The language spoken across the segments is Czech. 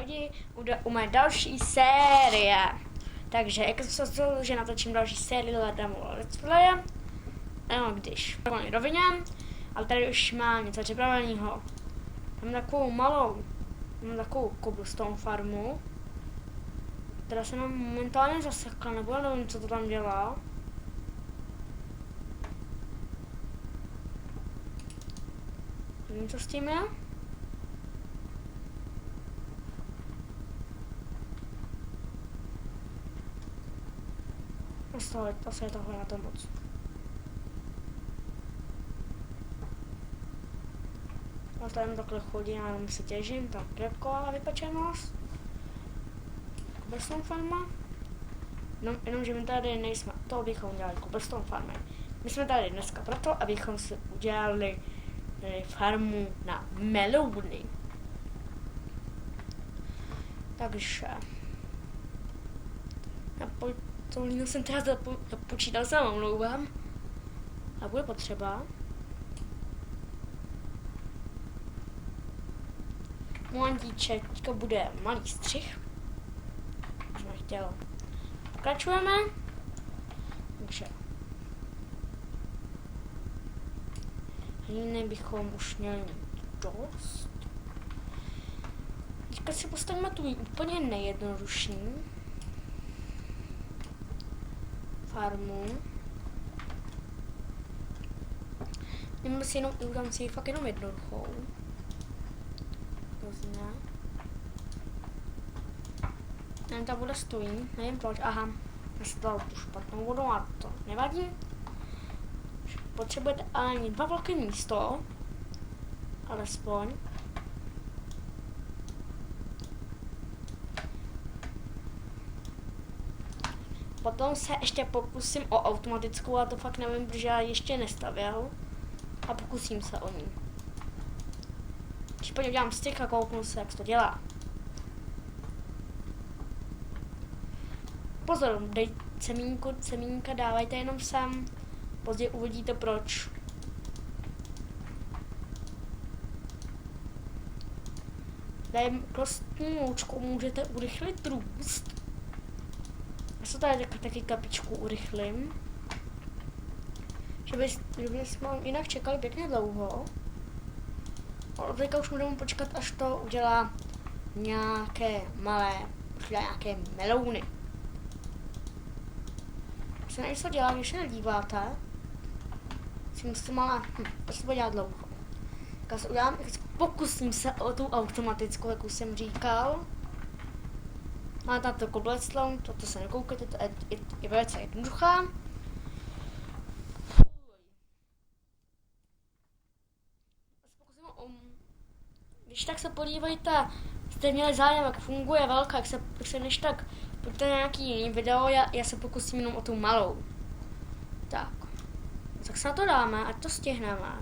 lidi u mé další série. Takže jak jsem se rozhodl, že natočím další sérii Let's Play, no když v první rovině, ale tady už má něco připraveného. Mám takovou cobblestone farmu, která se nám momentálně zasekla, nebo nevím, co to tam dělá. Nevím, co s tím je. Asi je tohle na to moc. A tady takhle chodí, já jenom si těžím, tak taková vypečenost. Cobblestone farma. No, jenom, že my tady nejsme, to bychom udělali cobblestone farmy. My jsme tady dneska proto, abychom si udělali farmu na melouny. Takže to línu jsem teda započítal, se omlouvám. A bude potřeba momentíček, teďka bude malý střih. Už nechtěl. Pokračujeme. Takže hlíny bychom už měli mít dost. Teďka si postavíme tu úplně nejjednodušší farmu. Měl si jenom udělám si fakt jenom jednoduchou. Rozumím. Nevím, ta voda stojí, nevím proč, aha. Já jsem dal tu špatnou vodu a to nevadí. Potřebujete ani 2 velké místo, alespoň. Potom se ještě pokusím o automatickou, a to fakt nevím, protože já ještě nestavěl. A pokusím se o ní. Případně udělám styk a kouknu se, jak to dělá. Pozor, dej semínka dávajte jenom sem. Později uvidíte proč. Dajem kostní moučkou můžete urychlit růst. Já se tady taky kapičku urychlím. Že bychom jinak čekali pěkně dlouho. Od teďka už budeme počkat, až to udělá nějaké nějaké melouny. Se něco dělá, když se nedíváte. Si musím ale, to se bude dělat dlouho. Tak se udělám, pokusím se o tu automatickou, jak už jsem říkal. Má tam to cobblestone, toto se nekoukejte, to je velice jednoduchá. Když tak se podívejte, jste měli zájem, jak funguje velká, jak se než tak pojďte na nějaký jiný video, já se pokusím jenom o tu malou. Tak se na to dáme, ať to stihneme.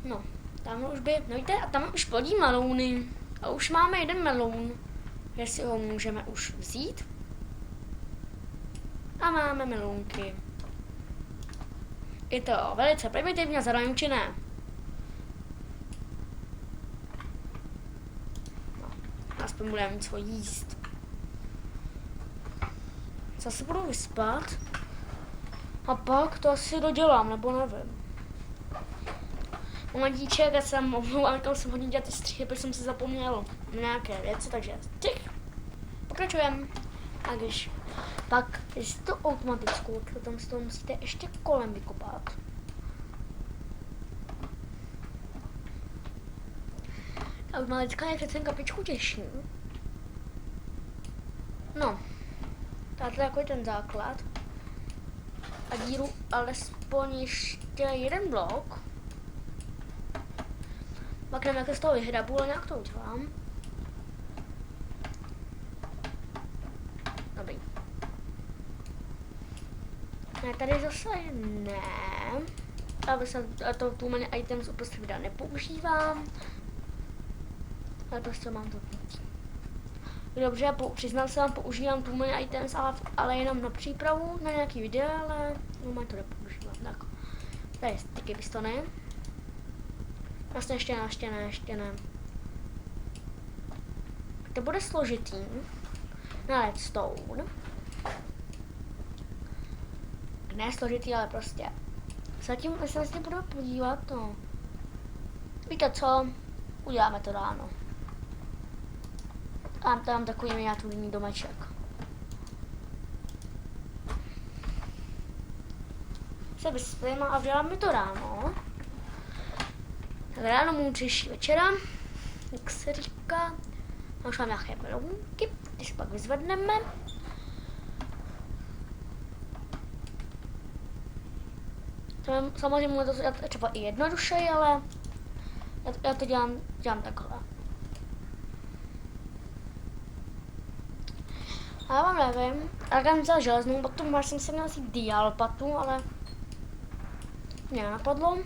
No, tam už no víte, a tam už plodí melouny. A už máme jeden meloun, že si ho můžeme už vzít. A máme melounky. Je to velice primitivně zajímavé. No, aspoň budeme mít co jíst. Zase budu vyspat. A pak to asi dodělám, nebo nevím. Momentíček, já jsem omlouvám, jsem hodně dělat ty střichy, protože jsem se zapomněl na nějaké věci, takže střih. Pokračujeme. A když pak, jestli to automatickou, tak tam si to musíte ještě kolem vykopat. Automatická je přece kapičku těžší. No, tady jako je ten základ. A díru alespoň ještě jeden blok. Pak nevím, jak z toho vyhrabu, ale nějak to udělám. Dobrý. Ne, tady zase ne. A to too items uprostřed videa nepoužívám. Ale prostě mám to víc. Dobře, přiznám se vám, používám too items, ale jenom na přípravu, na nějaký video, ale no to nepoužívám. Tak. Tady sticky pistony. Vlastně ještě ne. To bude složitý. Na redstone. Ne složitý, ale prostě. Zatím se vlastně budeme podívat, no. Víte co? Uděláme to ráno. A tam takový miniaturní domeček. Se vyspím a uděláme to ráno. Tak ráno můčeší večera, jak se říká. A už mám nějaké melounky, ty se pak vyzvedneme. Samozřejmě můžu to dělat třeba i jednodušeji, ale já to dělám takhle. A já vám nevím, já jsem vzal železnou patu, možná jsem se měl vzít dial patu, ale mě napadlo.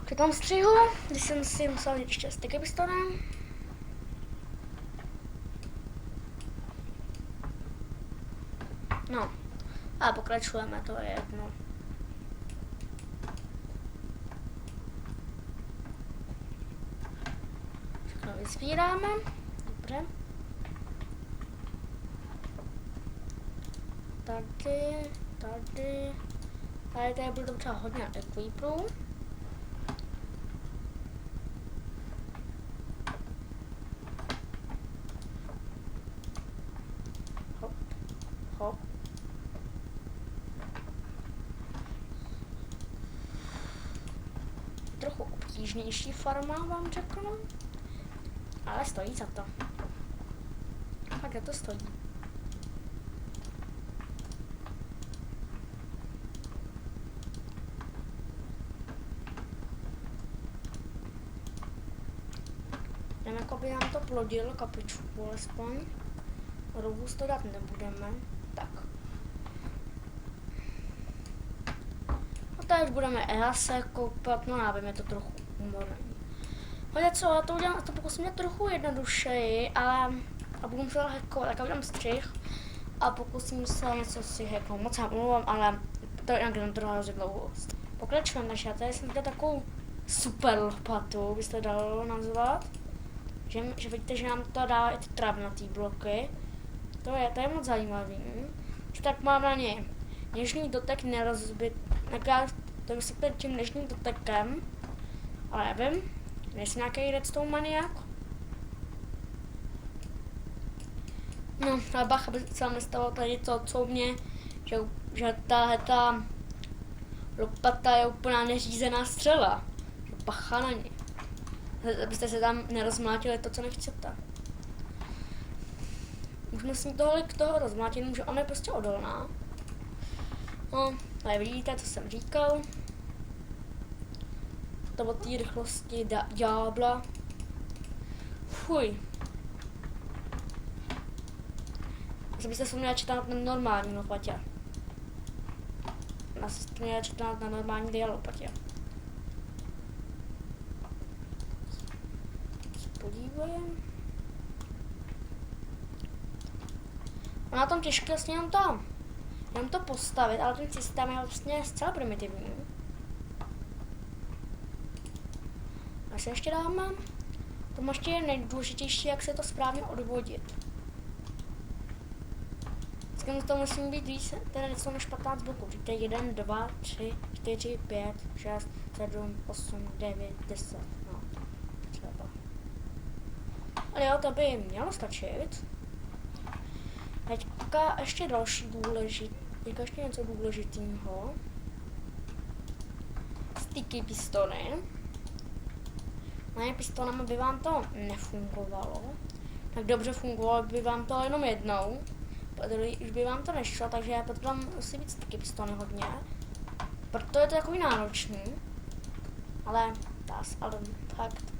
Při tom střihu, když jsem si musel vzít ještě sticky pistonem. No, a pokračujeme, to je jedno. Všechno vyzvíráme. Dobře. Tady bude třeba hodně equipů. Hop. Trochu obtížnější farma, vám řeknu. Ale stojí za to. Fakt to stojí. Jdeme, jako by nám to plodil kapičku alespoň. Robust to dát nebudeme. Tak. A tady už budeme se koupat, no já vím, je to trochu umorný. Ale co, já to pokusím mě trochu jednodušeji, a budu muset hackovat, tak udělám střih a pokusím se něco si hacknout. Moc se omlouvám, ale to je jinak to hrozně dlouho. Pokračujeme, takže já tady jsem viděl takovou super lopatu, byste dalo nazvat. Že vidíte, že nám to dává i ty travnatý bloky. To je moc zajímavý. Že tak mám na ně něžný dotek nerozbit. Tak já to vysvětlím tím něžným dotekem. Ale nevím, nejsem nějaký redstone maniak. No, ale bacha, aby se vám nestalo tady to, co mě, že ta lopata je úplná neřízená střela. Bacha na ně. Abyste se tam nerozmlátili to, co nechcete. Už musím tolik toho rozmlátit, že ona je prostě odolná. No, ale vidíte, co jsem říkal. To od té rychlosti ďábla. Fuj. Asi byste se měla četat na normální lopatě. Já se měla četat na normální dial lopatě. Podívejme. A na tom těžké vlastně jenom to postavit, ale ten systém je vlastně zcela primitivní. A se ještě dáme. To ještě je nejdůležitější, jak se to správně odvodit. Vždycky to musí být víc, teda něco než 15 bloků. Víte, 1, 2, 3, 4, 5, 6, 7, 8, 9, 10, no, třeba. Ale jo, to by mělo stačit. Teďka ještě další teďka ještě něco důležitého. Sticky pistony. Na pistonama by vám to nefungovalo. Tak dobře fungovalo by vám to jenom jednou. Už by vám to nešlo, takže potom musí být sticky pistony hodně. Proto je to takový náročný. Ale fakt.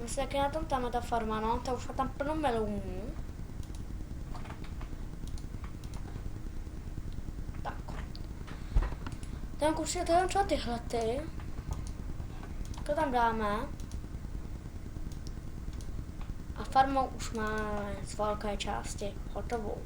Myslím, jak je na tom tam ta farma, no, ta už má tam plno melounů. Tak. Tam určitě to je třeba tyhle ty. To tam dáme. A farmou už máme z velké části hotovou.